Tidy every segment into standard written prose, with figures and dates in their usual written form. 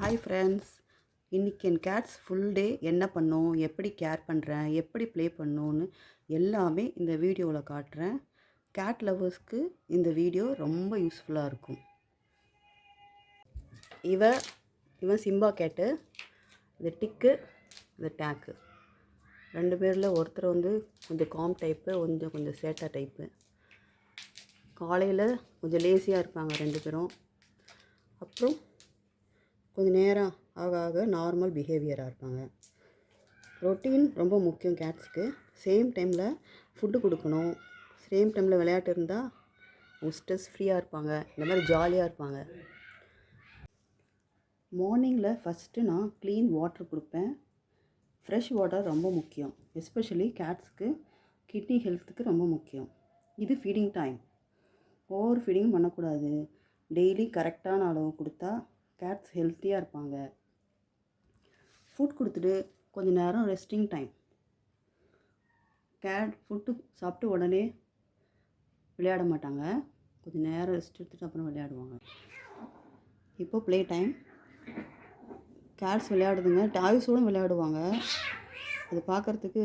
Hi friends, இன்றைக்கி என் Gates full day என்ன பண்ணோம், எப்படி கேர் பண்ணுறேன், எப்படி ப்ளே பண்ணோன்னு எல்லாமே இந்த வீடியோவில் காட்டுறேன். கேட் லவர்ஸ்க்கு இந்த வீடியோ ரொம்ப யூஸ்ஃபுல்லாக இருக்கும். இவன் சிம்பா கேட்டு, இது டிக்கு, இது டேக்கு. ரெண்டு பேரில் ஒருத்தர் வந்து கொஞ்சம் காம் டைப்பு, கொஞ்சம் சேட்டா டைப்பு. காலையில் கொஞ்சம் லேசியாக இருப்பாங்க ரெண்டு பேரும். அப்புறம் கொஞ்சம் நேரம் ஆக ஆக நார்மல் பிஹேவியராக இருப்பாங்க. ரொட்டீன் ரொம்ப முக்கியம் கேட்ஸ்க்கு. சேம் டைமில் ஃபுட்டு கொடுக்கணும், சேம் டைமில் விளையாட்டு இருந்தால் அவங்க ஸ்ட்ரெஸ் ஃப்ரீயாக இருப்பாங்க, இந்த மாதிரி ஜாலியாக இருப்பாங்க. மார்னிங்கில் ஃபஸ்ட்டு நான் க்ளீன் வாட்டர் கொடுப்பேன். ஃப்ரெஷ் வாட்டர் ரொம்ப முக்கியம், எஸ்பெஷலி கேட்ஸ்க்கு கிட்னி ஹெல்த்துக்கு ரொம்ப முக்கியம். இது ஃபீடிங் டைம், ஓவர் ஃபீடிங் பண்ணக்கூடாது. டெய்லி கரெக்டான அளவு கொடுத்தா கேட்ஸ் ஹெல்த்தியாக இருப்பாங்க. ஃபுட் கொடுத்துட்டு கொஞ்சம் நேரம் ரெஸ்டிங் டைம். கேட் ஃபுட்டு சாப்பிட்டு உடனே விளையாட மாட்டாங்க, கொஞ்சம் நேரம் ரெஸ்ட் எடுத்துகிட்டு அப்புறம் விளையாடுவாங்க. இப்போ ப்ளே டைம். கேட்ஸ் விளையாடுதுங்க, டாய்ஸோடு விளையாடுவாங்க. அது பார்க்குறதுக்கு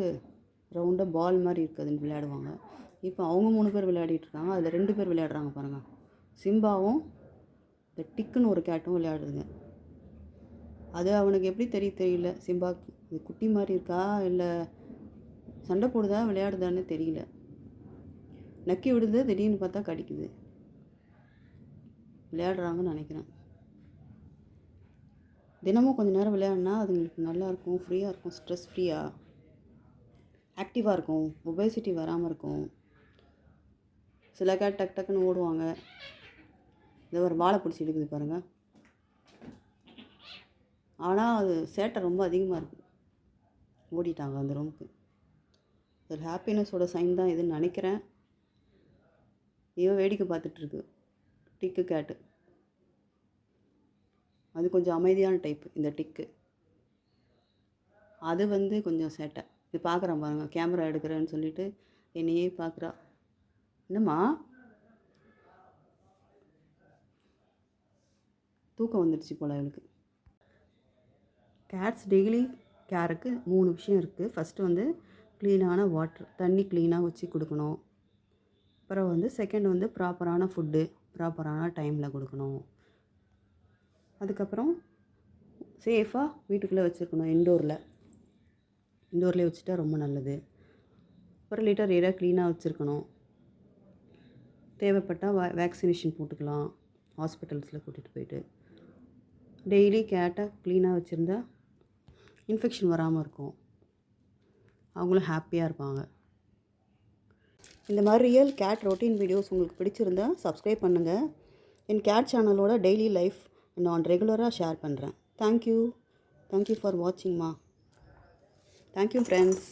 ரவுண்டாக பால் மாதிரி இருக்குதுன்னு விளையாடுவாங்க. இப்போ அவங்க 3 பேர் விளையாடிட்டுருக்காங்க, அதில் 2 பேர் விளையாடுறாங்க பாருங்கள். சிம்பாவும் இந்த டிக்குன்னு ஒரு கேட்டும் விளையாடுதுங்க. அது அவனுக்கு எப்படி தெரியல. சிம்பா இது குட்டி மாதிரி இருக்கா இல்லை சண்டை போடுதா விளையாடுதான்னு தெரியல. நக்கி விடுது, திடீர்னு பார்த்தா கடிக்குது. விளையாடுறாங்கன்னு நினைக்கிறேன். தினமும் கொஞ்சம் நேரம் விளையாடினா அதுங்களுக்கு நல்லாயிருக்கும், ஃப்ரீயாக இருக்கும், ஸ்ட்ரெஸ் ஃப்ரீயாக ஆக்டிவாக இருக்கும், ஒபேசிட்டி வராமல் இருக்கும். சில கேட் டக் டக்குன்னு ஓடுவாங்க. இதை ஒரு வாழை பிடிச்சி எடுக்குது பாருங்கள். ஆனால் அது சேட்டை ரொம்ப அதிகமாக இருக்குது. ஓடிட்டாங்க அந்த ரூமுக்கு. ஒரு ஹாப்பினஸோட சைன் தான் இதுன்னு நினைக்கிறேன். இவன் வேடிக்கை பார்த்துட்ருக்கு டிக்கு கேட்டு. அது கொஞ்சம் அமைதியான டைப்பு இந்த டிக்கு. அது வந்து கொஞ்சம் சேட்டை. இது பார்க்குறான் பாருங்கள், கேமரா எடுக்கிறேன்னு சொல்லிட்டு என்னையே பார்க்குறா. என்னம்மா தூக்கம் வந்துடுச்சு போல் அவளுக்கு. கேட்ஸ் டெய்லி கேருக்கு 3 விஷயம் இருக்குது. ஃபஸ்ட்டு வந்து க்ளீனான வாட்டர், தண்ணி க்ளீனாக வச்சு கொடுக்கணும். அப்புறம் வந்து செகண்ட் வந்து ப்ராப்பரான ஃபுட்டு ப்ராப்பரான டைமில் கொடுக்கணும். அதுக்கப்புறம் சேஃபாக வீட்டுக்குள்ளே வச்சுருக்கணும். இண்டோர்லேயே வச்சுட்டா ரொம்ப நல்லது. அப்புறம் லிட்டர் ஏரியா க்ளீனாக வச்சுருக்கணும். தேவைப்பட்டால் வேக்சினேஷன் போட்டுக்கலாம் ஹாஸ்பிட்டல்ஸில் கூட்டிகிட்டு போயிட்டு. டெய்லி கேட்டை க்ளீனாக வச்சுருந்தா இன்ஃபெக்ஷன் வராமல் இருக்கும், அவங்களும் ஹாப்பியாக இருப்பாங்க. இந்த மாதிரி ரியல் கேட் ரொட்டீன் வீடியோஸ் உங்களுக்கு பிடிச்சிருந்தா சப்ஸ்கிரைப் பண்ணுங்கள். என் கேட் சேனலோட டெய்லி லைஃப் நான் ரெகுலராக ஷேர் பண்ணுறேன். தேங்க்யூ ஃபார் வாட்சிங்மா. Thank you friends.